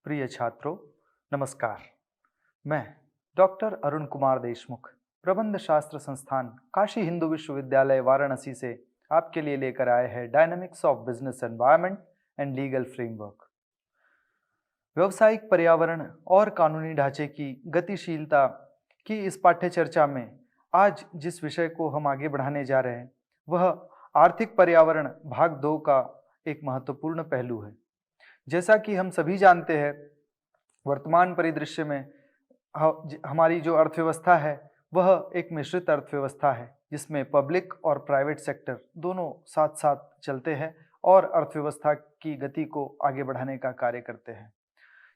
प्रिय छात्रों, नमस्कार। मैं डॉक्टर अरुण कुमार देशमुख, प्रबंध शास्त्र संस्थान काशी हिंदू विश्वविद्यालय वाराणसी से आपके लिए लेकर आए हैं dynamics of business environment and legal framework. व्यावसायिक पर्यावरण और कानूनी ढांचे की गतिशीलता की इस पाठ्य चर्चा में आज जिस विषय को हम आगे बढ़ाने जा रहे हैं वह आर्थिक पर्यावरण भाग 2 का एक महत्वपूर्ण पहलू है। जैसा कि हम सभी जानते हैं, वर्तमान परिदृश्य में हमारी जो अर्थव्यवस्था है वह एक मिश्रित अर्थव्यवस्था है, जिसमें पब्लिक और प्राइवेट सेक्टर दोनों साथ साथ चलते हैं और अर्थव्यवस्था की गति को आगे बढ़ाने का कार्य करते हैं।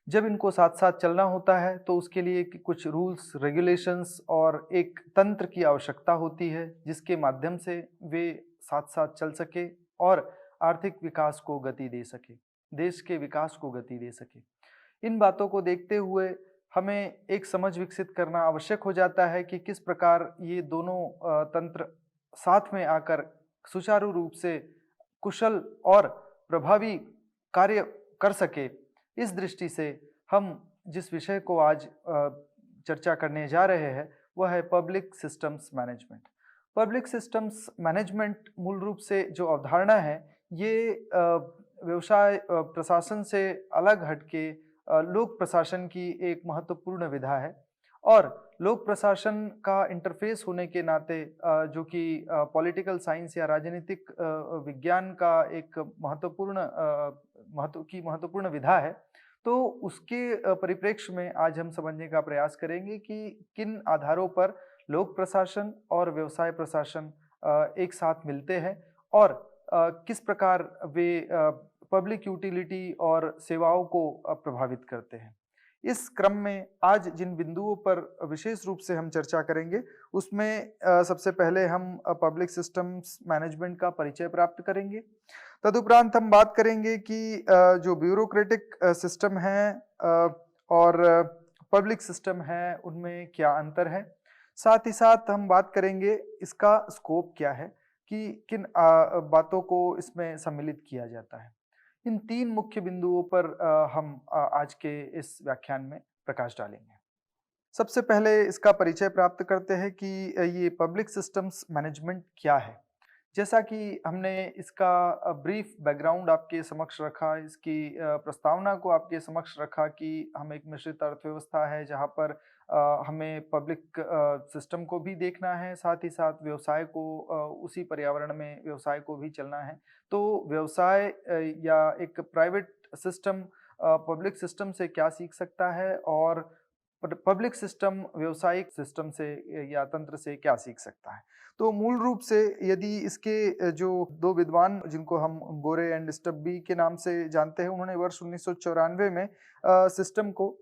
जब इनको साथ साथ चलना होता है तो उसके लिए कुछ रूल्स, रेगुलेशंस और एक तंत्र की आवश्यकता होती है, जिसके माध्यम से वे साथ साथ चल सके और आर्थिक विकास को गति दे सके, देश के विकास को गति दे सके। इन बातों को देखते हुए हमें एक समझ विकसित करना आवश्यक हो जाता है कि किस प्रकार ये दोनों तंत्र साथ में आकर सुचारू रूप से कुशल और प्रभावी कार्य कर सके। इस दृष्टि से हम जिस विषय को आज चर्चा करने जा रहे हैं वह है public systems management. Public systems management मूल रूप से जो अवधारणा है ये व्यवसाय प्रशासन से अलग हटके लोक प्रशासन की एक महत्वपूर्ण विधा है और लोक प्रशासन का इंटरफेस होने के नाते जो कि पॉलिटिकल साइंस या राजनीतिक विज्ञान का एक महत्वपूर्ण विधा है। तो उसके परिप्रेक्ष्य में आज हम समझने का प्रयास करेंगे कि किन आधारों पर लोक प्रशासन और व्यवसाय प्रशासन एक साथ मिलते हैं और किस प्रकार वे पब्लिक यूटिलिटी और सेवाओं को प्रभावित करते हैं। इस क्रम में आज जिन बिंदुओं पर विशेष रूप से हम चर्चा करेंगे उसमें सबसे पहले हम पब्लिक सिस्टम्स मैनेजमेंट का परिचय प्राप्त करेंगे। तदुपरांत हम बात करेंगे कि जो ब्यूरोक्रेटिक सिस्टम है और पब्लिक सिस्टम है उनमें क्या अंतर है। साथ ही साथ हम बात करेंगे इसका स्कोप क्या है कि किन बातों को इसमें सम्मिलित किया जाता है। इन 3 मुख्य बिंदुओं पर हम आज के इस व्याख्यान में प्रकाश डालेंगे। सबसे पहले इसका परिचय प्राप्त करते हैं कि ये पब्लिक सिस्टम्स मैनेजमेंट क्या है। जैसा कि हमने इसका ब्रीफ बैकग्राउंड आपके समक्ष रखा, इसकी प्रस्तावना को आपके समक्ष रखा कि हम एक मिश्रित अर्थव्यवस्था है जहाँ पर हमें पब्लिक सिस्टम को भी देखना है, साथ ही साथ व्यवसाय को उसी पर्यावरण में व्यवसाय को भी चलना है। तो व्यवसाय या एक प्राइवेट सिस्टम पब्लिक सिस्टम से क्या सीख सकता है और पब्लिक सिस्टम व्यावसायिक सिस्टम से या तंत्र से क्या सीख सकता है। तो मूल रूप से यदि इसके जो 2 विद्वान जिनको हम गोरे एंड स्टब्बी के नाम से जानते हैं, उन्होंने वर्ष 1994 में सिस्टम को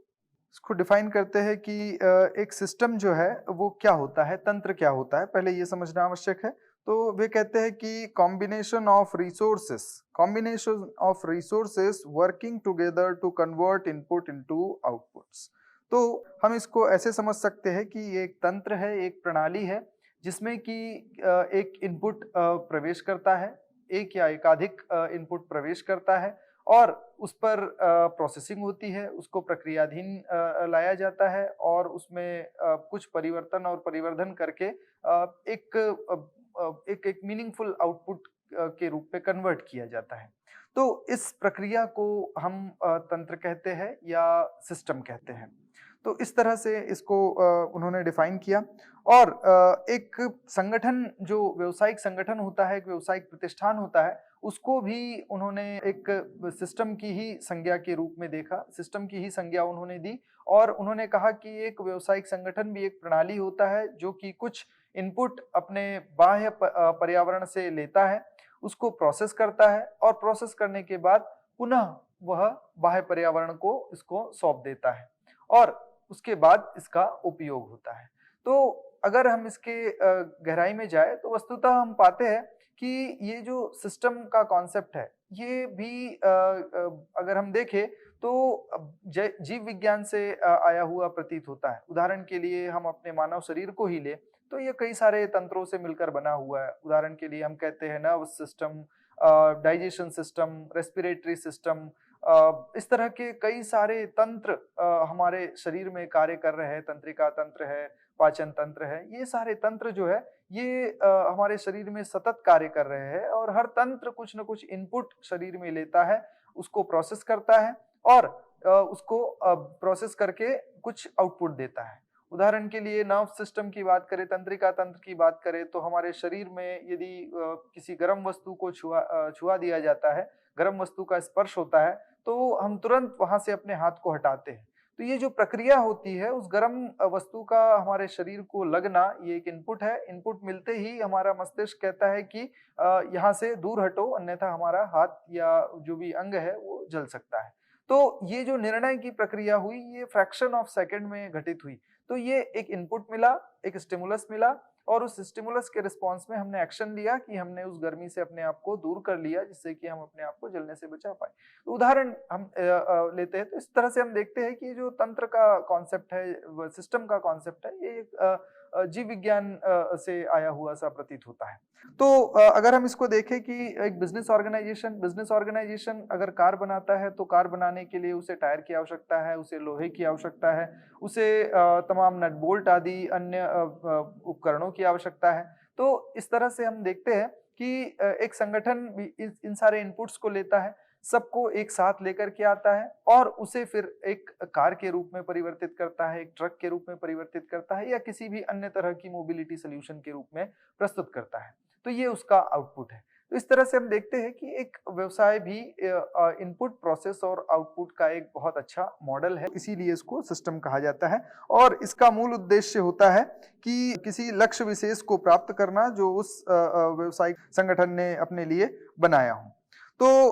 इसको डिफाइन करते हैं कि एक सिस्टम जो है वो क्या होता है, तंत्र क्या होता है, पहले ये समझना आवश्यक है। तो वे कहते हैं कि combination of resources working together to convert input into outputs. तो हम इसको ऐसे समझ सकते हैं कि ये एक तंत्र है, एक प्रणाली है जिसमें कि एक इनपुट प्रवेश करता है, एक या एकाधिक इनपुट प्रवेश करता है और उस पर प्रोसेसिंग होती है, उसको प्रक्रियाधीन लाया जाता है और उसमें कुछ परिवर्तन और परिवर्धन करके एक मीनिंगफुल आउटपुट के रूप में कन्वर्ट किया जाता है। तो इस प्रक्रिया को हम तंत्र कहते हैं या सिस्टम कहते हैं। तो इस तरह से इसको उन्होंने डिफाइन किया और एक संगठन जो व्यावसायिक संगठन होता है, एक व्यावसायिक प्रतिष्ठान होता है, उसको भी उन्होंने एक सिस्टम की ही संज्ञा के रूप में देखा, सिस्टम की ही संज्ञा उन्होंने दी और उन्होंने कहा कि एक व्यावसायिक संगठन भी एक प्रणाली होता है जो कि कुछ इनपुट अपने बाह्य पर्यावरण से लेता है, उसको प्रोसेस करता है और प्रोसेस करने के बाद पुनः वह बाह्य पर्यावरण को इसको सौंप देता है और उसके बाद इसका उपयोग होता है। तो अगर हम इसके गहराई में जाए तो वस्तुतः हम पाते हैं कि ये जो सिस्टम का कॉन्सेप्ट है ये भी अगर हम देखें तो जीव विज्ञान से आया हुआ प्रतीत होता है। उदाहरण के लिए हम अपने मानव शरीर को ही ले तो ये कई सारे तंत्रों से मिलकर बना हुआ है। उदाहरण के लिए हम कहते हैं nervous system, digestion system, respiratory system, इस तरह के कई सारे तंत्र हमारे शरीर में कार्य कर रहे हैं। तंत्रिका तंत्र है, पाचन तंत्र है, ये सारे तंत्र जो है ये हमारे शरीर में सतत कार्य कर रहे हैं और हर तंत्र कुछ न कुछ इनपुट शरीर में लेता है, उसको प्रोसेस करता है और उसको प्रोसेस करके कुछ आउटपुट देता है। उदाहरण के लिए नर्व सिस्टम की बात करें, तंत्रिका तंत्र की बात करें तो हमारे शरीर में यदि किसी गर्म वस्तु को छुआ दिया जाता है, गर्म वस्तु का स्पर्श होता है, तो हम तुरंत वहाँ से अपने हाथ को हटाते हैं। तो ये जो प्रक्रिया होती है उस गर्म वस्तु का हमारे शरीर को लगना, ये एक इनपुट है। इनपुट मिलते ही हमारा मस्तिष्क कहता है कि यहाँ से दूर हटो, अन्यथा हमारा हाथ या जो भी अंग है वो जल सकता है। तो ये जो निर्णय की प्रक्रिया हुई, ये फ्रैक्शन ऑफ सेकंड में घटित हुई। तो ये एक इनपुट मिला, एक स्टिमुलस मिला और उस स्टिमुलस के रिस्पॉन्स में हमने एक्शन लिया कि हमने उस गर्मी से अपने आप को दूर कर लिया, जिससे कि हम अपने आप को जलने से बचा पाए। तो उदाहरण हम लेते हैं, तो इस तरह से हम देखते हैं कि जो तंत्र का कॉन्सेप्ट है, सिस्टम का कॉन्सेप्ट है, ये एक जीव विज्ञान से आया हुआ सा प्रतीत होता है। तो अगर हम इसको देखें कि एक बिजनेस ऑर्गेनाइजेशन अगर कार बनाता है तो कार बनाने के लिए उसे टायर की आवश्यकता है, उसे लोहे की आवश्यकता है, उसे तमाम नट बोल्ट आदि अन्य उपकरणों की आवश्यकता है। तो इस तरह से हम देखते हैं कि एक संगठन भी इन सारे इनपुट्स को लेता है, सबको एक साथ लेकर के आता है और उसे फिर एक कार के रूप में परिवर्तित करता है, एक ट्रक के रूप में परिवर्तित करता है या किसी भी अन्य तरह की मोबिलिटी सॉल्यूशन के रूप में प्रस्तुत करता है। तो ये उसका आउटपुट है। तो इस तरह से हम देखते हैं कि एक व्यवसाय भी इनपुट, प्रोसेस और आउटपुट का एक बहुत अच्छा मॉडल है, इसीलिए इसको सिस्टम कहा जाता है और इसका मूल उद्देश्य होता है कि किसी लक्ष्य विशेष को प्राप्त करना जो उस व्यवसायिक संगठन ने अपने लिए बनाया हो। तो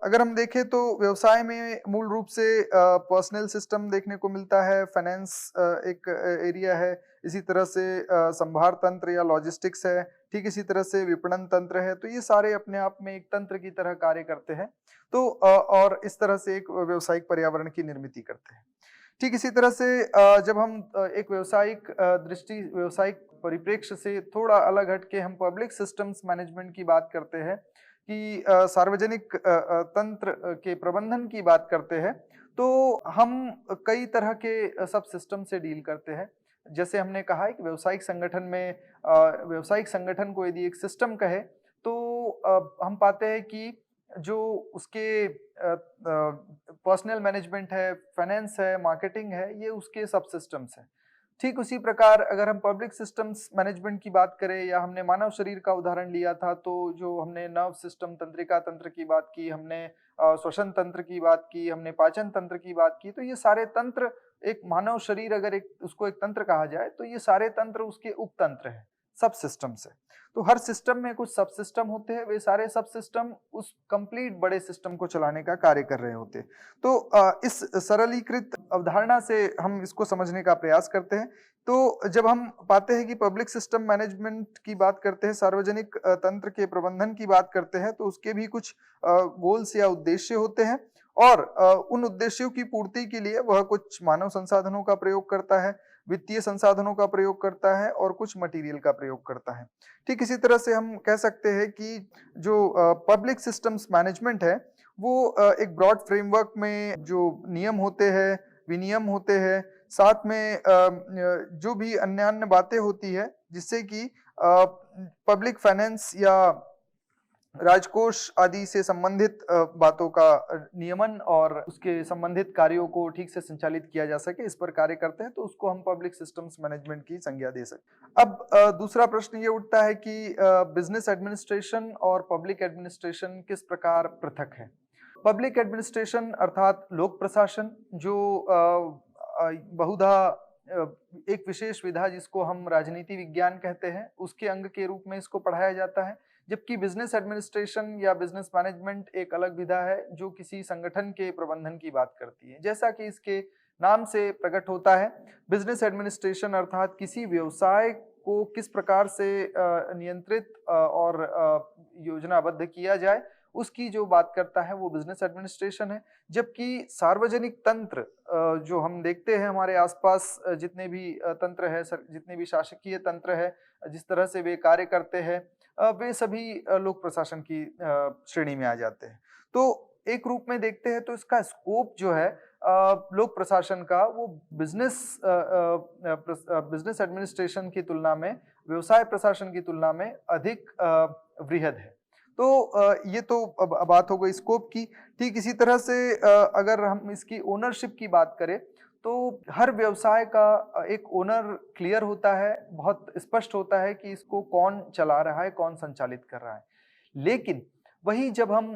अगर हम देखें तो व्यवसाय में मूल रूप से पर्सनल सिस्टम देखने को मिलता है, फाइनेंस एक एरिया है, इसी तरह से संभार तंत्र या लॉजिस्टिक्स है, ठीक इसी तरह से विपणन तंत्र है। तो ये सारे अपने आप में एक तंत्र की तरह कार्य करते हैं। तो और इस तरह से एक व्यावसायिक पर्यावरण की निर्मिति करते हैं। ठीक इसी तरह से जब हम एक व्यावसायिक परिप्रेक्ष्य से थोड़ा अलग हट के हम पब्लिक सिस्टम्स मैनेजमेंट की बात करते हैं कि सार्वजनिक तंत्र के प्रबंधन की बात करते हैं, तो हम कई तरह के सब सिस्टम से डील करते हैं। जैसे हमने कहा है कि व्यावसायिक संगठन को यदि एक सिस्टम कहे तो हम पाते हैं कि जो उसके पर्सनल मैनेजमेंट है, फाइनेंस है, मार्केटिंग है, ये उसके सब सिस्टम्स हैं। ठीक उसी प्रकार अगर हम पब्लिक सिस्टम्स मैनेजमेंट की बात करें या हमने मानव शरीर का उदाहरण लिया था, तो जो हमने नर्व सिस्टम, तंत्रिका तंत्र की बात की, हमने श्वसन तंत्र की बात की, हमने पाचन तंत्र की बात की, तो ये सारे तंत्र, एक मानव शरीर अगर उसको एक तंत्र कहा जाए तो ये सारे तंत्र उसके उपतंत्र हैं, सब सिस्टम्स है। तो हर सिस्टम में कुछ सब सिस्टम होते हैं, वे सारे सब सिस्टम उस कंप्लीट बड़े सिस्टम को चलाने का कार्य कर रहे होते हैं। तो इस सरलीकृत अवधारणा से हम इसको समझने का प्रयास करते हैं। तो जब हम पाते हैं कि पब्लिक सिस्टम मैनेजमेंट की बात करते हैं, सार्वजनिक तंत्र के प्रबंधन की बात करते हैं, तो उसके भी कुछ गोल्स या उद्देश्य होते हैं और उन उद्देश्यों की पूर्ति के लिए वह कुछ मानव संसाधनों का प्रयोग करता है, वित्तीय संसाधनों का प्रयोग करता है और कुछ मटेरियल का प्रयोग करता है। ठीक इसी तरह से हम कह सकते हैं कि जो पब्लिक सिस्टम्स मैनेजमेंट है वो एक ब्रॉड फ्रेमवर्क में जो नियम होते हैं, विनियम होते हैं, साथ में जो भी अन्य बातें होती है जिससे कि पब्लिक फाइनेंस या राजकोष आदि से संबंधित बातों का नियमन और उसके संबंधित कार्यों को ठीक से संचालित किया जा सके, इस पर कार्य करते हैं, तो उसको हम पब्लिक सिस्टम्स मैनेजमेंट की संज्ञा दे सकते हैं। अब दूसरा प्रश्न ये उठता है कि बिजनेस एडमिनिस्ट्रेशन और पब्लिक एडमिनिस्ट्रेशन किस प्रकार पृथक है। पब्लिक एडमिनिस्ट्रेशन अर्थात लोक प्रशासन, जो बहुधा एक विशेष विधा जिसको हम राजनीति विज्ञान कहते हैं, उसके अंग के रूप में इसको पढ़ाया जाता है। जबकि बिजनेस एडमिनिस्ट्रेशन या बिजनेस मैनेजमेंट एक अलग विधा है जो किसी संगठन के प्रबंधन की बात करती है। जैसा कि इसके नाम से प्रकट होता है, बिजनेस एडमिनिस्ट्रेशन अर्थात किसी व्यवसाय को किस प्रकार से नियंत्रित और योजनाबद्ध किया जाए, उसकी जो बात करता है वो बिजनेस एडमिनिस्ट्रेशन है। जबकि सार्वजनिक तंत्र जो हम देखते हैं हमारे आसपास, जितने भी तंत्र है, जितने भी शासकीय तंत्र है, जिस तरह से वे कार्य करते हैं, वे सभी लोक प्रशासन की श्रेणी में आ जाते हैं। तो एक रूप में देखते हैं तो इसका स्कोप जो है लोक प्रशासन का वो बिज़नेस एडमिनिस्ट्रेशन की तुलना में, व्यवसाय प्रशासन की तुलना में अधिक वृहद है। तो ये तो अब बात हो गई स्कोप की। ठीक इसी तरह से अगर हम इसकी ओनरशिप की बात करें, तो हर व्यवसाय का एक ओनर क्लियर होता है, बहुत स्पष्ट होता है कि इसको कौन चला रहा है, कौन संचालित कर रहा है। लेकिन वहीं जब हम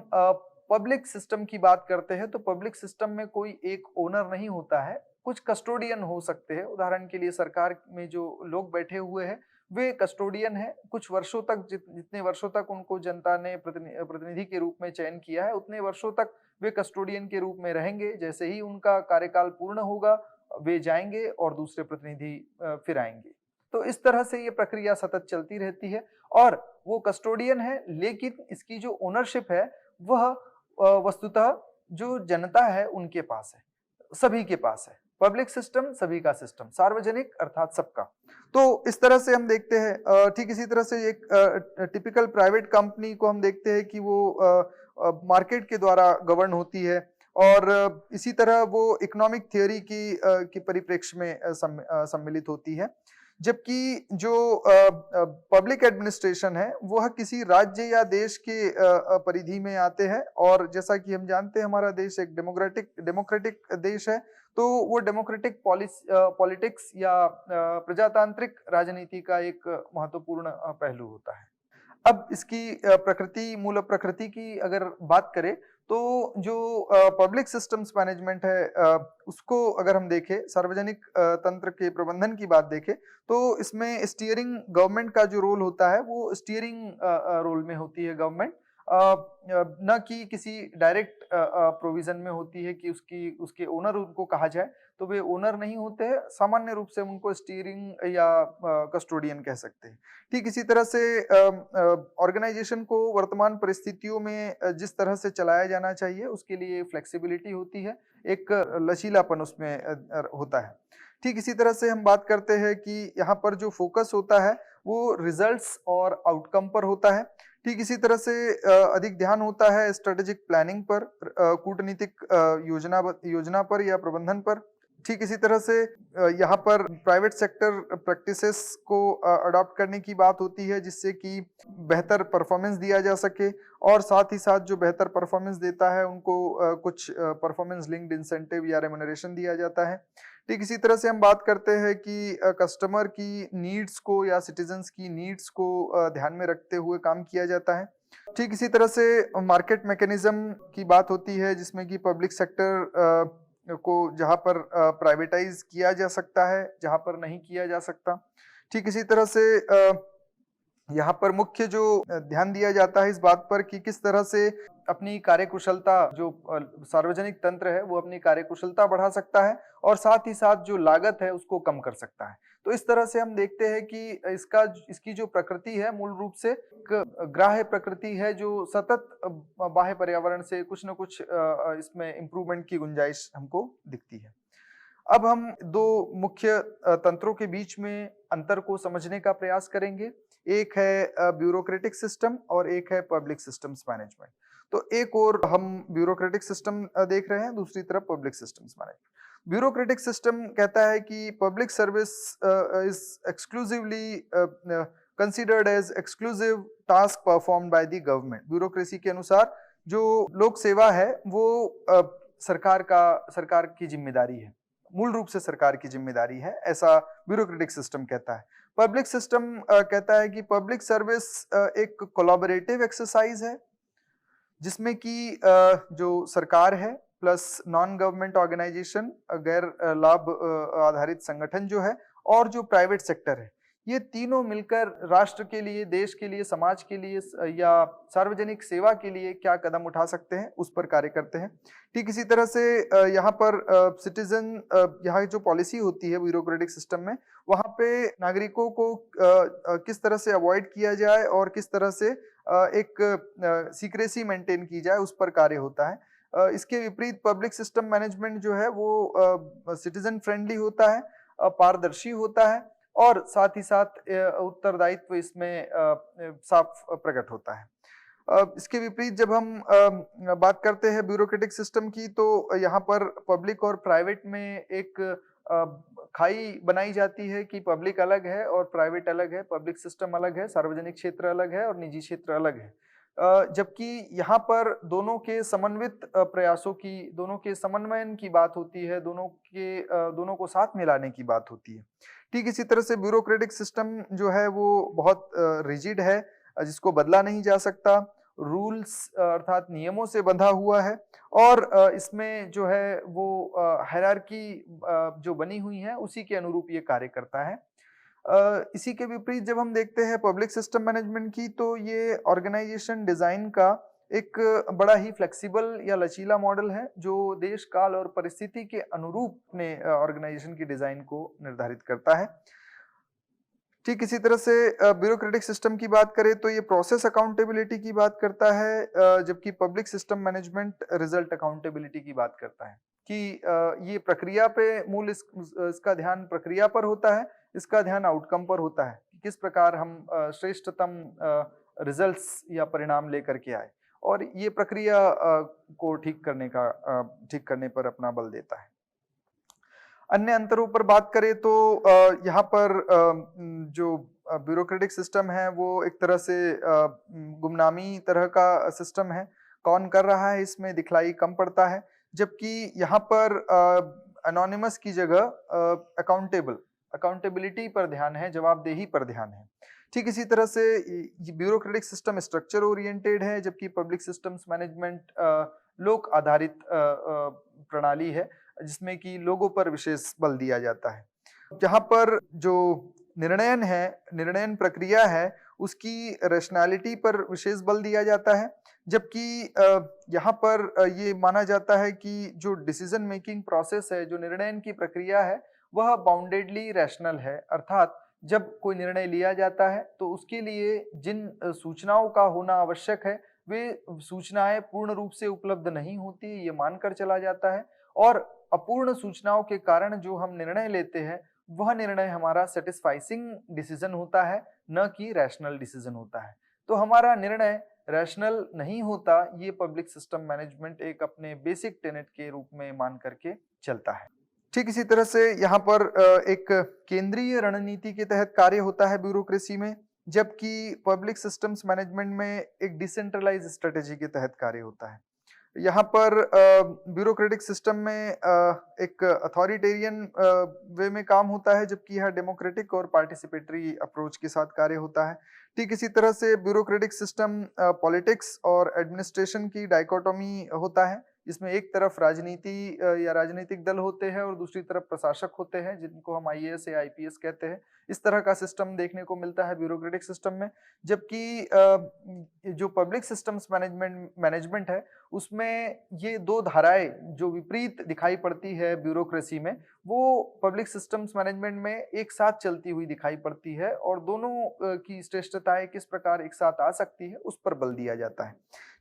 पब्लिक सिस्टम की बात करते हैं, तो पब्लिक सिस्टम में कोई एक ओनर नहीं होता है, कुछ कस्टोडियन हो सकते हैं। उदाहरण के लिए सरकार में जो लोग बैठे हुए हैं, वे कस्टोडियन हैं। कुछ वर्षों तक जितने वर्षों तक उनको जनता ने प्रतिनिधि के रूप में चयन किया है, उतने वर्षों तक वे कस्टोडियन के रूप में रहेंगे। जैसे ही उनका कार्यकाल पूर्ण होगा, वे जाएँगे और दूसरे प्रतिनिधि फिर आएँगे। तो इस तरह से ये प्रक्रिया सतत चलती रहती है और वो कस्टोडियन है, लेकिन इसकी जो ओनरशिप है, वह वस्तुतः जो जनता है उनके पास है, सभी के पास है। पब्लिक सिस्टम सभी का सिस्टम, सार्वजनिक अर्थात सबका। तो इस तरह से हम देखते हैं ठीक इसी तरह से एक टिपिकल प्राइवेट कंपनी को हम देखते हैं कि वो मार्केट के द्वारा गवर्न होती है और इसी तरह वो इकोनॉमिक थ्योरी की परिप्रेक्ष्य में सम्मिलित होती है। जबकि जो पब्लिक एडमिनिस्ट्रेशन है वह किसी राज्य या देश के परिधि में आते हैं और जैसा कि हम जानते हैं हमारा देश एक डेमोक्रेटिक देश है, तो वो डेमोक्रेटिक पॉलिटिक्स या प्रजातांत्रिक राजनीति का एक महत्वपूर्ण पहलू होता है। अब इसकी मूल प्रकृति की अगर बात करें, तो जो पब्लिक सिस्टम्स मैनेजमेंट है उसको अगर हम देखें, सार्वजनिक तंत्र के प्रबंधन की बात देखें, तो इसमें स्टीयरिंग गवर्नमेंट का जो रोल होता है, वो स्टीयरिंग रोल में होती है गवर्नमेंट, न कि किसी डायरेक्ट प्रोविजन में होती है कि उसके ओनर उनको कहा जाए, तो वे ओनर नहीं होते हैं। सामान्य रूप से हम उनको स्टीयरिंग या कस्टोडियन कह सकते हैं। ठीक इसी तरह से ऑर्गेनाइजेशन को वर्तमान परिस्थितियों में जिस तरह से चलाया जाना चाहिए, उसके लिए फ्लेक्सिबिलिटी होती है, एक लचीलापन उसमें होता है। ठीक इसी तरह से हम बात करते हैं कि यहाँ पर जो फोकस होता है, वो रिजल्ट्स और आउटकम पर होता है। ठीक इसी तरह से अधिक ध्यान होता है स्ट्रेटेजिक प्लानिंग पर, कूटनीतिक योजना पर या प्रबंधन पर। ठीक इसी तरह से यहाँ पर प्राइवेट सेक्टर प्रैक्टिसेस को अडॉप्ट करने की बात होती है, जिससे कि बेहतर परफॉर्मेंस दिया जा सके और साथ ही साथ जो बेहतर परफॉर्मेंस देता है उनको कुछ परफॉर्मेंस लिंक्ड इंसेंटिव या रेम्युनरेशन दिया जाता है। ठीक इसी तरह से हम बात करते हैं कि कस्टमर की नीड्स को या सिटीजन्स की नीड्स को ध्यान में रखते हुए काम किया जाता है। ठीक इसी तरह से मार्केट मैकेनिज्म की बात होती है, जिसमें कि पब्लिक सेक्टर को जहाँ पर प्राइवेटाइज किया जा सकता है, जहाँ पर नहीं किया जा सकता। ठीक इसी तरह से यहाँ पर मुख्य जो ध्यान दिया जाता है इस बात पर कि किस तरह से अपनी कार्यकुशलता, जो सार्वजनिक तंत्र है वो अपनी कार्यकुशलता बढ़ा सकता है और साथ ही साथ जो लागत है उसको कम कर सकता है। तो इस तरह से हम देखते हैं कि इसकी जो प्रकृति है मूल रूप से एक ग्राह्य प्रकृति है, जो सतत बाह्य पर्यावरण से कुछ न कुछ इसमें इम्प्रूवमेंट की गुंजाइश हमको दिखती है। अब हम दो मुख्य तंत्रों के बीच में अंतर को समझने का प्रयास करेंगे। एक है ब्यूरोक्रेटिक सिस्टम और एक है पब्लिक सिस्टम्स मैनेजमेंट। तो एक और हम ब्यूरोक्रेटिक सिस्टम देख रहे हैं, दूसरी तरफ public systems management. Bureaucratic system कहता है कि public service is exclusively considered as exclusive task performed by the government. Bureaucracy के अनुसार जो लोक सेवा है वो सरकार की जिम्मेदारी है, मूल रूप से सरकार की जिम्मेदारी है, ऐसा ब्यूरोक्रेटिक सिस्टम कहता है। पब्लिक सिस्टम कहता है कि पब्लिक सर्विस एक कोलैबोरेटिव एक्सरसाइज है, जिसमें कि जो सरकार है प्लस नॉन गवर्नमेंट ऑर्गेनाइजेशन, गैर लाभ आधारित संगठन जो है, और जो प्राइवेट सेक्टर है, ये तीनों मिलकर राष्ट्र के लिए, देश के लिए, समाज के लिए या सार्वजनिक सेवा के लिए क्या कदम उठा सकते हैं उस पर कार्य करते हैं। ठीक इसी तरह से यहाँ पर यहाँ जो पॉलिसी होती है ब्यूरोक्रेटिक सिस्टम में, वहाँ पे नागरिकों को किस तरह से अवॉइड किया जाए और किस तरह से एक सीक्रेसी मेंटेन की जाए उस पर कार्य होता है। इसके विपरीत पब्लिक सिस्टम मैनेजमेंट जो है वो सिटीजन फ्रेंडली होता है, पारदर्शी होता है, और साथ ही साथ उत्तरदायित्व इसमें साफ प्रकट होता है। इसके विपरीत जब हम बात करते हैं ब्यूरोक्रेटिक सिस्टम की, तो यहाँ पर पब्लिक और प्राइवेट में एक खाई बनाई जाती है कि पब्लिक अलग है और प्राइवेट अलग है, पब्लिक सिस्टम अलग है, सार्वजनिक क्षेत्र अलग है और निजी क्षेत्र अलग है। जबकि यहाँ पर दोनों के समन्वित प्रयासों की, दोनों के समन्वयन की बात होती है, दोनों को साथ मिलाने की बात होती है। ठीक इसी तरह से ब्यूरोक्रेटिक सिस्टम जो है वो बहुत रिजिड है, जिसको बदला नहीं जा सकता, रूल्स अर्थात नियमों से बंधा हुआ है और इसमें जो है वो हायरार्की जो बनी हुई है उसी के अनुरूप ये कार्य करता है। इसी के विपरीत जब हम देखते हैं पब्लिक सिस्टम मैनेजमेंट की, तो ये ऑर्गेनाइजेशन डिजाइन का एक बड़ा ही फ्लेक्सिबल या लचीला मॉडल है जो देश काल और परिस्थिति के अनुरूप अपने ऑर्गेनाइजेशन की डिजाइन को निर्धारित करता है। ठीक इसी तरह से ब्यूरोक्रेटिक सिस्टम की बात करें तो ये प्रोसेस अकाउंटेबिलिटी की बात करता है, जबकि public system management result accountability की बात करता है कि ये प्रक्रिया पे इसका ध्यान प्रक्रिया पर होता है, इसका ध्यान आउटकम पर होता है कि किस प्रकार हम श्रेष्ठतम रिजल्ट्स या परिणाम लेकर के आए, और ये प्रक्रिया को ठीक करने पर अपना बल देता है। अन्य अंतरों पर बात करें तो यहाँ पर जो ब्यूरोक्रेटिक सिस्टम है वो एक तरह से गुमनामी तरह का सिस्टम है, कौन कर रहा है इसमें दिखलाई कम पड़ता है, जबकि यहाँ पर अनोनिमस की जगह अकाउंटेबिलिटी पर ध्यान है, जवाबदेही पर ध्यान है। ठीक इसी तरह से ब्यूरोक्रेटिक सिस्टम स्ट्रक्चर ओरिएंटेड है, जबकि पब्लिक सिस्टम्स मैनेजमेंट लोक आधारित प्रणाली है जिसमें कि लोगों पर विशेष बल दिया जाता है। जहाँ पर जो निर्णयन प्रक्रिया है उसकी रैशनैलिटी पर विशेष बल दिया जाता है, जबकि यहाँ पर ये माना जाता है कि जो डिसीजन मेकिंग प्रोसेस है, जो निर्णयन की प्रक्रिया है, वह बाउंडेडली रैशनल है, अर्थात जब कोई निर्णय लिया जाता है तो उसके लिए जिन सूचनाओं का होना आवश्यक है वे सूचनाएं पूर्ण रूप से उपलब्ध नहीं होती, ये मानकर चला जाता है, और अपूर्ण सूचनाओं के कारण जो हम निर्णय लेते हैं वह निर्णय हमारा सेटिस्फाइसिंग डिसीजन होता है, न कि रैशनल डिसीजन होता है। तो हमारा निर्णय रैशनल नहीं होता, ये पब्लिक सिस्टम मैनेजमेंट एक अपने बेसिक टेनेट के रूप में मान करके चलता है। ठीक इसी तरह से यहाँ पर एक केंद्रीय रणनीति के तहत कार्य होता है ब्यूरोक्रेसी में, जबकि पब्लिक सिस्टम्स मैनेजमेंट में एक डिसेंट्रलाइज स्ट्रेटेजी के तहत कार्य होता है। यहाँ पर ब्यूरोक्रेटिक सिस्टम में एक अथॉरिटेरियन वे में काम होता है, जबकि यह डेमोक्रेटिक और पार्टिसिपेटरी अप्रोच के साथ कार्य होता है। ठीक इसी तरह से ब्यूरोक्रेटिक सिस्टम पॉलिटिक्स और एडमिनिस्ट्रेशन की डाइकोटोमी होता है, जिसमें एक तरफ राजनीति या राजनीतिक दल होते हैं और दूसरी तरफ प्रशासक होते हैं जिनको हम आईएएस या आईपीएस कहते हैं। इस तरह का सिस्टम देखने को मिलता है ब्यूरोक्रेटिक सिस्टम में, जबकि जो पब्लिक सिस्टम्स मैनेजमेंट है उसमें ये दो धाराएं जो विपरीत दिखाई पड़ती है ब्यूरोक्रेसी में, वो पब्लिक सिस्टम्स मैनेजमेंट में एक साथ चलती हुई दिखाई पड़ती है, और दोनों की श्रेष्ठताएं किस प्रकार एक साथ आ सकती है उस पर बल दिया जाता है।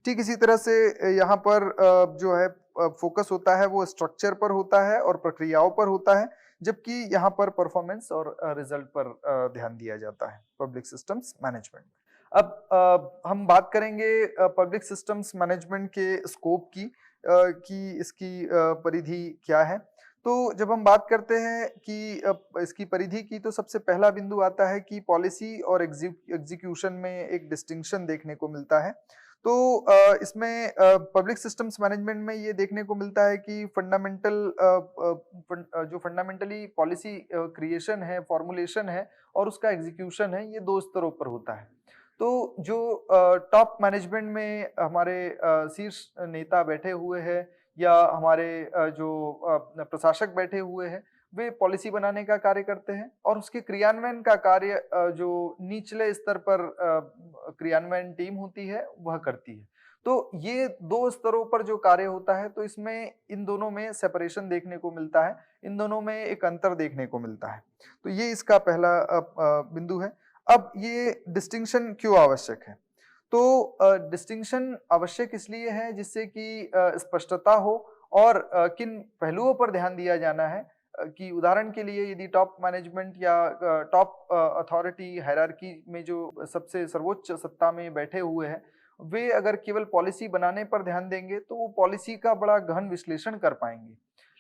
ठीक इसी तरह से यहाँ पर जो है फोकस होता है वो स्ट्रक्चर पर होता है और प्रक्रियाओं पर होता है, जबकि यहाँ पर परफॉर्मेंस और रिजल्ट पर ध्यान दिया जाता है पब्लिक सिस्टम्स मैनेजमेंट। अब हम बात करेंगे पब्लिक सिस्टम्स मैनेजमेंट के स्कोप की, कि इसकी परिधि क्या है। तो जब हम बात करते हैं कि इसकी परिधि की, तो सबसे पहला बिंदु आता है कि पॉलिसी और एग्जीक्यूशन में एक डिस्टिंक्शन देखने को मिलता है। तो इसमें पब्लिक सिस्टम्स मैनेजमेंट में ये देखने को मिलता है कि जो फंडामेंटली पॉलिसी क्रिएशन है, फॉर्मुलेशन है और उसका एग्जीक्यूशन है, ये दो स्तरों पर होता है। तो जो टॉप मैनेजमेंट में हमारे शीर्ष नेता बैठे हुए हैं या हमारे जो प्रशासक बैठे हुए हैं, वे पॉलिसी बनाने का कार्य करते हैं, और उसके क्रियान्वयन का कार्य जो निचले स्तर पर क्रियान्वयन टीम होती है वह करती है। तो ये दो स्तरों पर जो कार्य होता है, तो इसमें इन दोनों में सेपरेशन देखने को मिलता है, इन दोनों में एक अंतर देखने को मिलता है। तो ये इसका पहला बिंदु है। अब ये डिस्टिंक्शन क्यों आवश्यक है? तो डिस्टिंक्शन आवश्यक इसलिए है जिससे कि स्पष्टता हो और किन पहलुओं पर ध्यान दिया जाना है कि उदाहरण के लिए यदि टॉप मैनेजमेंट या टॉप अथॉरिटी हायरार्की में जो सबसे सर्वोच्च सत्ता में बैठे हुए हैं, वे अगर केवल पॉलिसी बनाने पर ध्यान देंगे, तो वो पॉलिसी का बड़ा गहन विश्लेषण कर पाएँगे।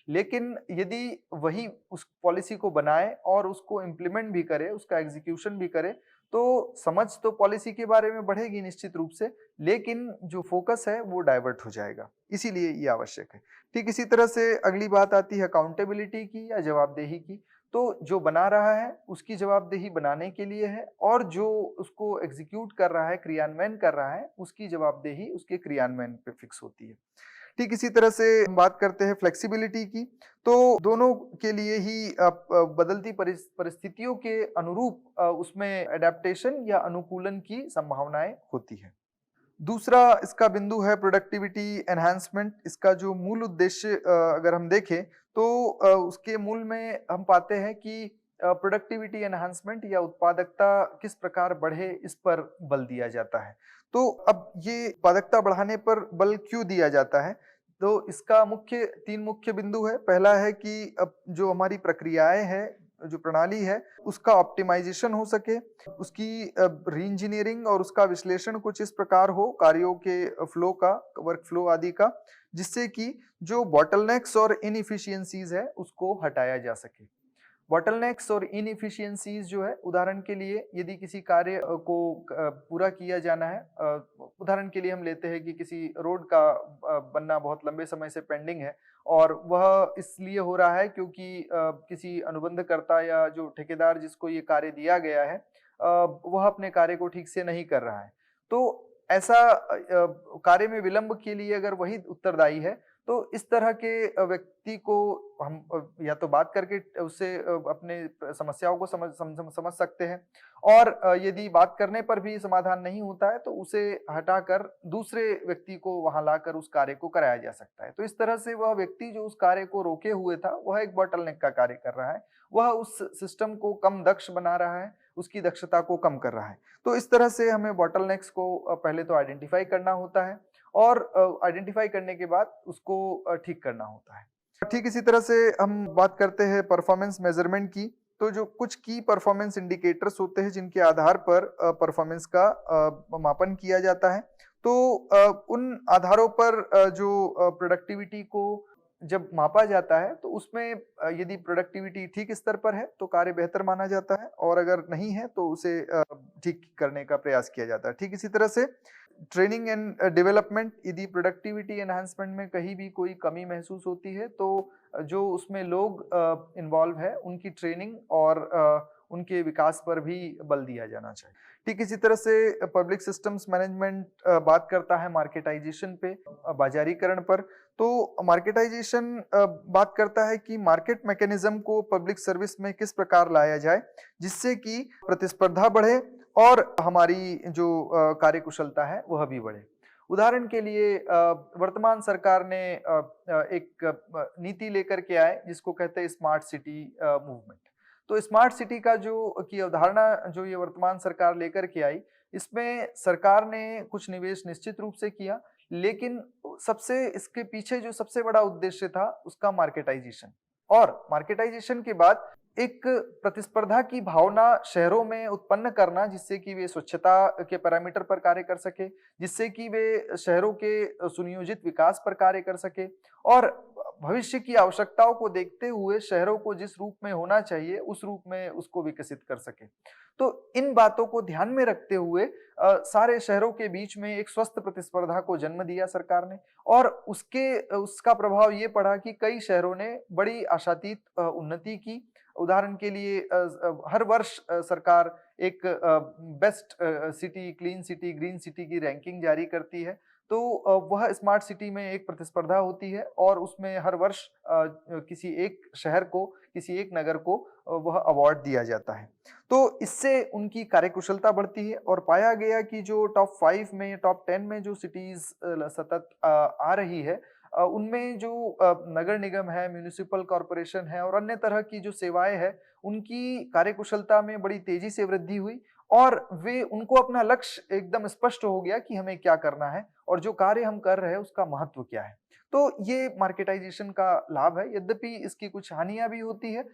लेकिन यदि वही उस पॉलिसी को बनाए और उसको इम्प्लीमेंट भी करे, उसका एग्ज़ीक्यूशन भी करे, तो समझ तो पॉलिसी के बारे में बढ़ेगी निश्चित रूप से, लेकिन जो फ़ोकस है वो डाइवर्ट हो जाएगा। इसीलिए ये आवश्यक है। ठीक इसी तरह से अगली बात आती है अकाउंटेबिलिटी की या जवाबदेही की। तो जो बना रहा है, उसकी जवाबदेही बनाने के लिए है और जो उसको एग्ज़ीक्यूट कर रहा है, क्रियान्वयन कर रहा है, उसकी जवाबदेही उसके क्रियान्वयन पे फिक्स होती है। ठीक इसी तरह से हम बात करते हैं फ्लेक्सिबिलिटी की, तो दोनों के लिए ही बदलती परिस्थितियों के अनुरूप उसमें एडैप्टेशन या अनुकूलन की संभावनाएँ होती हैं। दूसरा इसका बिंदु है प्रोडक्टिविटी एनहांसमेंट। इसका जो मूल उद्देश्य अगर हम देखें तो उसके मूल में हम पाते हैं कि प्रोडक्टिविटी एनहांसमेंट या उत्पादकता किस प्रकार बढ़े इस पर बल दिया जाता है। तो अब ये उत्पादकता बढ़ाने पर बल क्यों दिया जाता है? तो इसका मुख्य 3 मुख्य बिंदु है। पहला है कि अब जो हमारी प्रक्रियाएँ हैं, जो प्रणाली है, उसका ऑप्टिमाइज़ेशन हो सके, उसकी री-इंजीनियरिंग और उसका विश्लेषण कुछ इस प्रकार हो कार्यों के फ्लो का, वर्क फ्लो आदि का, जिससे कि जो बॉटलनेक्स और इनएफिशिएंसीज़ है, उसको हटाया जा सके। बॉटलनेक्स और इनएफिशिएंसीज़ जो है, उदाहरण के लिए यदि किसी कार्य को पूरा किया जाना है, उदाहरण के लिए हम लेते हैं कि किसी रोड का बनना बहुत लंबे समय से पेंडिंग है और वह इसलिए हो रहा है क्योंकि किसी अनुबंधकर्ता या जो ठेकेदार जिसको ये कार्य दिया गया है, वह अपने कार्य को ठीक से नहीं कर रहा है। तो ऐसा कार्य में विलंब के लिए अगर वही उत्तरदायी है, तो इस तरह के व्यक्ति को हम या तो बात करके उससे अपने समस्याओं को समझ सकते हैं और यदि बात करने पर भी समाधान नहीं होता है तो उसे हटाकर दूसरे व्यक्ति को वहां लाकर उस कार्य को कराया जा सकता है। तो इस तरह से वह व्यक्ति जो उस कार्य को रोके हुए था, वह एक बॉटलनेक का कार्य कर रहा है। वह उस सिस्टम को कम दक्ष बना रहा है, उसकी दक्षता को कम कर रहा है। तो इस तरह से हमें बॉटलनेक्स को पहले तो आइडेंटिफाई करना होता है और आइडेंटिफाई करने के बाद उसको ठीक करना होता है। ठीक इसी तरह से हम बात करते हैं परफॉर्मेंस मेज़रमेंट की, तो जो कुछ की परफॉर्मेंस इंडिकेटर्स होते हैं जिनके आधार पर परफॉर्मेंस का मापन किया जाता है। तो उन आधारों पर जो प्रोडक्टिविटी को जब मापा जाता है तो उसमें यदि प्रोडक्टिविटी ठीक स्तर पर है तो कार्य बेहतर माना जाता है और अगर नहीं है तो उसे ठीक करने का प्रयास किया जाता है। ठीक इसी तरह से ट्रेनिंग एंड डेवलपमेंट, यदि प्रोडक्टिविटी एनहांसमेंट में कहीं भी कोई कमी महसूस होती है तो जो उसमें लोग इन्वॉल्व है उनकी ट्रेनिंग और उनके विकास पर भी बल दिया जाना चाहिए। ठीक इसी तरह से पब्लिक सिस्टम्स मैनेजमेंट बात करता है मार्केटाइजेशन पे, बाजारीकरण पर। तो मार्केटाइजेशन बात करता है कि मार्केट मैकेनिज्म को पब्लिक सर्विस में किस प्रकार लाया जाए जिससे कि प्रतिस्पर्धा बढ़े और हमारी जो कार्यकुशलता है वह भी बढ़े। उदाहरण के लिए वर्तमान सरकार ने एक नीति लेकर के आए जिसको कहते हैं स्मार्ट सिटी मूवमेंट। तो स्मार्ट सिटी का जो की अवधारणा जो ये वर्तमान सरकार लेकर के आई, इसमें सरकार ने कुछ निवेश निश्चित रूप से किया, लेकिन सबसे इसके पीछे जो सबसे बड़ा उद्देश्य था उसका मार्केटाइजेशन। और मार्केटाइजेशन के बाद एक प्रतिस्पर्धा की भावना शहरों में उत्पन्न करना जिससे कि वे स्वच्छता के पैरामीटर पर कार्य कर सके, जिससे कि वे शहरों के सुनियोजित विकास पर कार्य कर सके और भविष्य की आवश्यकताओं को देखते हुए शहरों को जिस रूप में होना चाहिए उस रूप में उसको विकसित कर सके। तो इन बातों को ध्यान में रखते हुए सारे शहरों के बीच में एक स्वस्थ प्रतिस्पर्धा को जन्म दिया सरकार ने और उसका प्रभाव ये पड़ा कि कई शहरों ने बड़ी आशातीत उन्नति की। उदाहरण के लिए हर वर्ष सरकार एक best city, clean city, green city की रैंकिंग जारी करती है। तो वह स्मार्ट सिटी में एक प्रतिस्पर्धा होती है और उसमें हर वर्ष किसी एक शहर को, किसी एक नगर को वह अवार्ड दिया जाता है। तो इससे उनकी कार्यकुशलता बढ़ती है और पाया गया कि जो टॉप 5 में, टॉप 10 में जो सिटीज़ सतत आ रही है, उनमें जो नगर निगम है, म्युनिसिपल कॉर्पोरेशन है और अन्य तरह की जो सेवाएँ हैं, उनकी कार्यकुशलता में बड़ी तेज़ी से वृद्धि हुई और वे उनको अपना लक्ष्य एकदम स्पष्ट हो गया कि हमें क्या करना है और जो कार्य हम कर रहे हैं उसका महत्व क्या है। तो ये मार्केटाइजेशन का लाभ है, यद्यपि इसकी कुछ हानियाँ भी होती है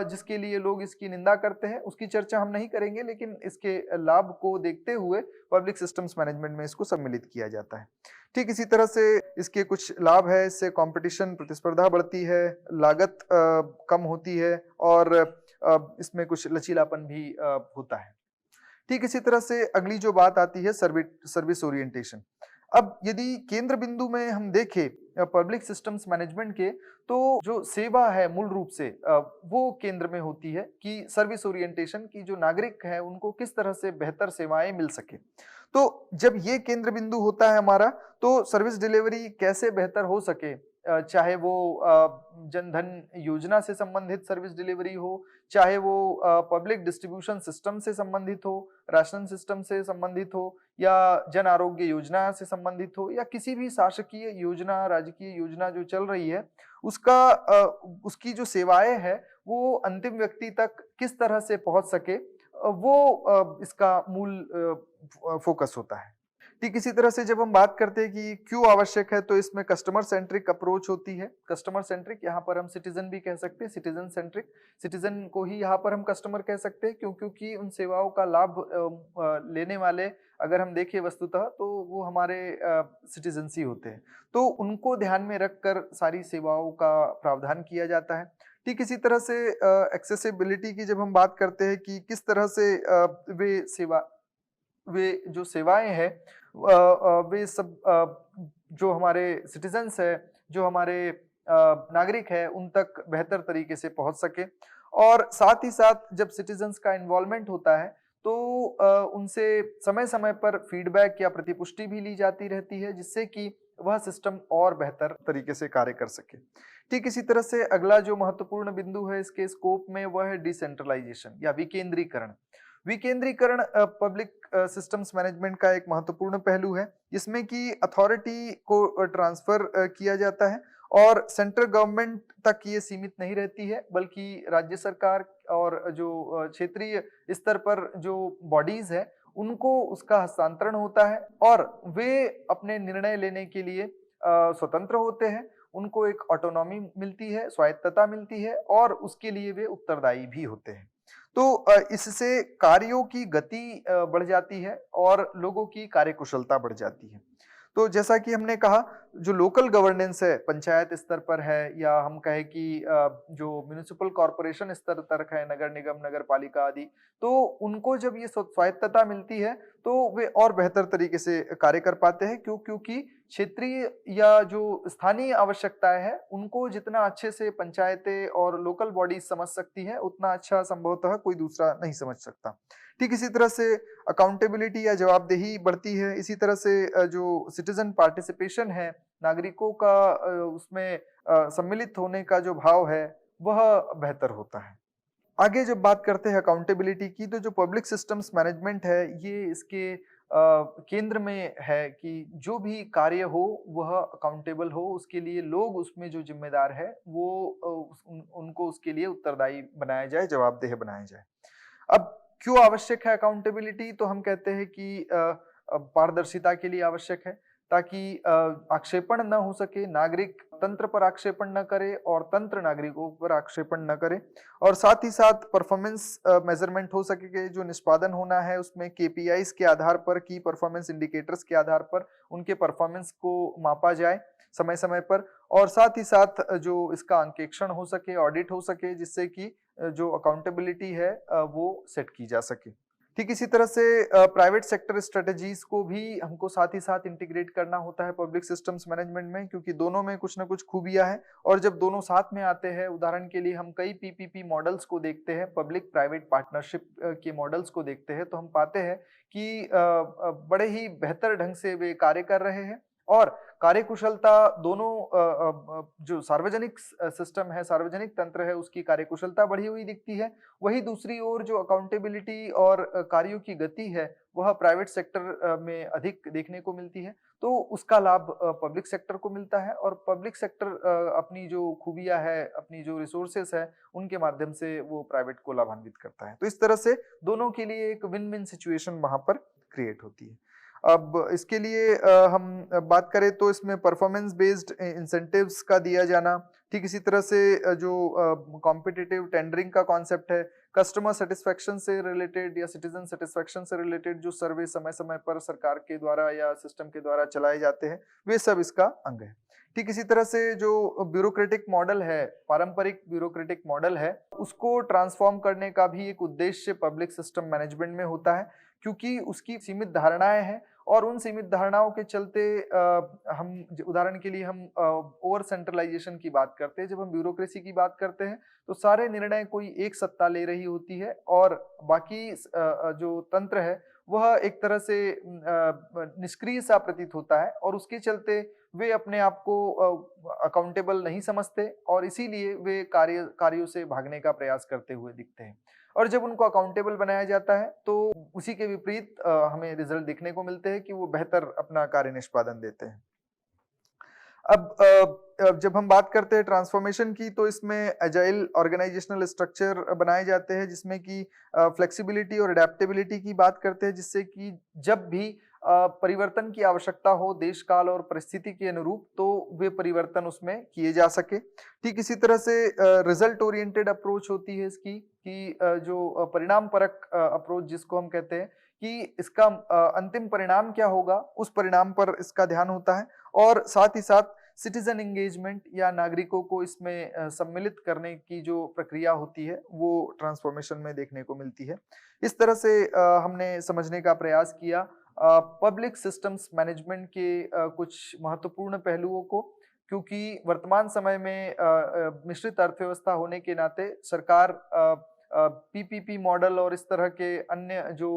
जिसके लिए लोग इसकी निंदा करते हैं, उसकी चर्चा हम नहीं करेंगे, लेकिन इसके लाभ को देखते हुए पब्लिक सिस्टम्स मैनेजमेंट में इसको सम्मिलित किया जाता है। ठीक इसी तरह से इसके कुछ लाभ है, इससे कॉम्पिटिशन प्रतिस्पर्धा बढ़ती है, लागत कम होती है और इसमें कुछ लचीलापन भी होता है। ठीक इसी तरह से अगली जो बात आती है सर्विस ओरिएंटेशन। अब यदि केंद्र बिंदु में हम देखें पब्लिक सिस्टम्स मैनेजमेंट के, तो जो सेवा है मूल रूप से वो केंद्र में होती है कि सर्विस ओरिएंटेशन की जो नागरिक है उनको किस तरह से बेहतर सेवाएं मिल सके। तो जब ये केंद्र बिंदु होता है हमारा, तो सर्विस डिलीवरी कैसे बेहतर हो सके, चाहे वो जन धन योजना से संबंधित सर्विस डिलीवरी हो, चाहे वो पब्लिक डिस्ट्रीब्यूशन सिस्टम से संबंधित हो, राशन सिस्टम से संबंधित हो, या जन आरोग्य योजना से संबंधित हो, या किसी भी शासकीय योजना, राजकीय योजना जो चल रही है, उसकी जो सेवाएं है वो अंतिम व्यक्ति तक किस तरह से पहुंच सके, वो इसका मूल फोकस होता है। ठीक इसी तरह से जब हम बात करते हैं कि क्यों आवश्यक है, तो इसमें कस्टमर सेंट्रिक अप्रोच होती है। कस्टमर सेंट्रिक, यहाँ पर हम सिटीजन भी कह सकते हैं, सिटीजन सेंट्रिक, सिटीजन को ही यहाँ पर हम कस्टमर कह सकते हैं, क्योंकि उन सेवाओं का लाभ लेने वाले अगर हम देखें वस्तुतः तो वो हमारे सिटीजन्स ही होते हैं। तो उनको ध्यान में रखकर सारी सेवाओं का प्रावधान किया जाता है। ठीक इसी तरह से एक्सेसिबिलिटी की जब हम बात करते हैं कि किस तरह से वे जो सेवाएं हैं वे सब जो हमारे सिटीजन्स है, जो हमारे नागरिक है, उन तक बेहतर तरीके से पहुंच सके। और साथ ही साथ जब सिटीजन्स का इन्वॉल्वमेंट होता है, तो उनसे समय समय पर फीडबैक या प्रतिपुष्टि भी ली जाती रहती है, जिससे कि वह सिस्टम और बेहतर तरीके से कार्य कर सके। ठीक इसी तरह से अगला जो महत्वपूर्ण बिंदु है इसके स्कोप में, वह है डिसेंट्रलाइजेशन या विकेंद्रीकरण। विकेंद्रीकरण पब्लिक सिस्टम्स मैनेजमेंट का एक महत्वपूर्ण पहलू है, जिसमें कि अथॉरिटी को ट्रांसफर किया जाता है और सेंट्रल गवर्नमेंट तक ये सीमित नहीं रहती है, बल्कि राज्य सरकार और जो क्षेत्रीय स्तर पर जो बॉडीज है उनको उसका हस्तांतरण होता है और वे अपने निर्णय लेने के लिए स्वतंत्र होते हैं। उनको एक ऑटोनॉमी मिलती है, स्वायत्तता मिलती है और उसके लिए वे उत्तरदायी भी होते हैं। तो इससे कार्यों की गति बढ़ जाती है और लोगों की कार्यकुशलता बढ़ जाती है। तो जैसा कि हमने कहा, जो लोकल गवर्नेंस है, पंचायत स्तर पर है, या हम कहें कि जो म्युनिसिपल कॉर्पोरेशन स्तर तक है, नगर निगम, नगर पालिका आदि, तो उनको जब ये स्वायत्तता मिलती है, तो वे और बेहतर तरीके से कार्य कर पाते हैं। क्योंकि क्षेत्रीय या जो स्थानीय आवश्यकताएं हैं, उनको जितना अच्छे से पंचायतें और लोकल बॉडीज समझ सकती है, उतना अच्छा संभवतः कोई दूसरा नहीं समझ सकता। ठीक इसी तरह से अकाउंटेबिलिटी या जवाबदेही बढ़ती है। इसी तरह से जो सिटीजन पार्टिसिपेशन है, नागरिकों का उसमें सम्मिलित होने का जो भाव है, वह बेहतर होता है। आगे जब बात करते हैं अकाउंटेबिलिटी की, तो जो पब्लिक सिस्टम्स मैनेजमेंट है, ये इसके केंद्र में है कि जो भी कार्य हो वह अकाउंटेबल हो, उसके लिए लोग उसमें जो जिम्मेदार है वो उनको उसके लिए उत्तरदायी बनाया जाए, जवाबदेह बनाया जाए। अब क्यों आवश्यक है अकाउंटेबिलिटी, तो हम कहते हैं कि पारदर्शिता के लिए आवश्यक है, ताकि आक्षेपण न हो सके, नागरिक तंत्र पर आक्षेपण न करे और तंत्र नागरिकों पर आक्षेपण न करे, और साथ ही साथ परफॉर्मेंस मेजरमेंट हो सके, जो निष्पादन होना है उसमें केपीआईज के आधार पर, की परफॉर्मेंस इंडिकेटर्स के आधार पर उनके परफॉर्मेंस को मापा जाए समय समय पर, और साथ ही साथ जो इसका अंकेक्षण हो सके, ऑडिट हो सके, जिससे कि जो अकाउंटेबिलिटी है वो सेट की जा सके। ठीक इसी तरह से प्राइवेट सेक्टर स्ट्रेटजीज को भी हमको साथ ही साथ इंटीग्रेट करना होता है पब्लिक सिस्टम्स मैनेजमेंट में, क्योंकि दोनों में कुछ ना कुछ खूबियां हैं, और जब दोनों साथ में आते हैं, उदाहरण के लिए हम कई पीपीपी मॉडल्स को देखते हैं, पब्लिक प्राइवेट पार्टनरशिप के मॉडल्स को देखते हैं, तो हम पाते हैं कि बड़े ही बेहतर ढंग से वे कार्य कर रहे हैं, और कार्यकुशलता दोनों जो सार्वजनिक सिस्टम है, सार्वजनिक तंत्र है, उसकी कार्यकुशलता बढ़ी हुई दिखती है। वही दूसरी ओर जो अकाउंटेबिलिटी और कार्यों की गति है, वह प्राइवेट सेक्टर में अधिक देखने को मिलती है। तो उसका लाभ पब्लिक सेक्टर को मिलता है, और पब्लिक सेक्टर अपनी जो खूबियां है, अपनी जो रिसोर्सेस है, उनके माध्यम से वो प्राइवेट को लाभान्वित करता है। तो इस तरह से दोनों के लिए एक विन विन सिचुएशन वहां पर क्रिएट होती है। अब इसके लिए हम बात करें तो इसमें परफॉर्मेंस बेस्ड इंसेंटिव्स का दिया जाना, ठीक इसी तरह से जो कॉम्पिटिटिव टेंडरिंग का कॉन्सेप्ट है, कस्टमर सेटिस्फेक्शन से रिलेटेड या सिटीजन सेटिस्फेक्शन से रिलेटेड जो सर्वे समय-समय पर सरकार के द्वारा या सिस्टम के द्वारा चलाए जाते हैं, वे सब इसका अंग है। ठीक इसी तरह से जो ब्यूरोक्रेटिक मॉडल है, पारंपरिक ब्यूरोक्रेटिक मॉडल है, उसको ट्रांसफॉर्म करने का भी एक उद्देश्य पब्लिक सिस्टम मैनेजमेंट में होता है, क्योंकि उसकी सीमित धारणाएँ हैं और उन सीमित धारणाओं के चलते हम उदाहरण के लिए हम ओवर सेंट्रलाइजेशन की बात करते हैं। जब हम ब्यूरोक्रेसी की बात करते हैं तो सारे निर्णय कोई एक सत्ता ले रही होती है और बाकी जो तंत्र है वह एक तरह से निष्क्रिय सा प्रतीत होता है और उसके चलते वे अपने आप को अकाउंटेबल नहीं समझते और इसीलिए वे कार्यों से भागने का प्रयास करते हुए दिखते हैं। और जब उनको अकाउंटेबल बनाया जाता है तो उसी के विपरीत हमें रिजल्ट देखने को मिलते हैं कि वो बेहतर अपना कार्य निष्पादन देते हैं। अब जब हम बात करते हैं ट्रांसफॉर्मेशन की तो इसमें एजाइल ऑर्गेनाइजेशनल स्ट्रक्चर बनाए जाते हैं जिसमें कि फ्लेक्सिबिलिटी और अडेप्टेबिलिटी की बात करते हैं जिससे कि जब भी परिवर्तन की आवश्यकता हो देश काल और परिस्थिति के अनुरूप तो वे परिवर्तन उसमें किए जा सके। ठीक इसी तरह से रिजल्ट ओरिएंटेड अप्रोच होती है इसकी कि जो परिणाम परक अप्रोच जिसको हम कहते हैं कि इसका अंतिम परिणाम क्या होगा उस परिणाम पर इसका ध्यान होता है और साथ ही साथ सिटीजन एंगेजमेंट या नागरिकों को इसमें सम्मिलित करने की जो प्रक्रिया होती है वो ट्रांसफॉर्मेशन में देखने को मिलती है। इस तरह से हमने समझने का प्रयास किया पब्लिक सिस्टम्स मैनेजमेंट के कुछ महत्वपूर्ण पहलुओं को, क्योंकि वर्तमान समय में मिश्रित अर्थव्यवस्था होने के नाते सरकार पीपीपी मॉडल और इस तरह के अन्य जो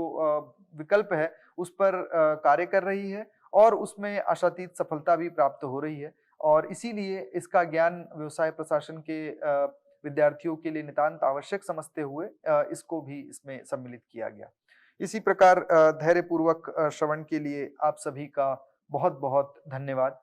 विकल्प है उस पर कार्य कर रही है और उसमें आशातीत सफलता भी प्राप्त हो रही है और इसीलिए इसका ज्ञान व्यवसाय प्रशासन के विद्यार्थियों के लिए नितांत आवश्यक समझते हुए इसको भी इसमें सम्मिलित किया गया। इसी प्रकार धैर्यपूर्वक श्रवण के लिए आप सभी का बहुत-बहुत धन्यवाद।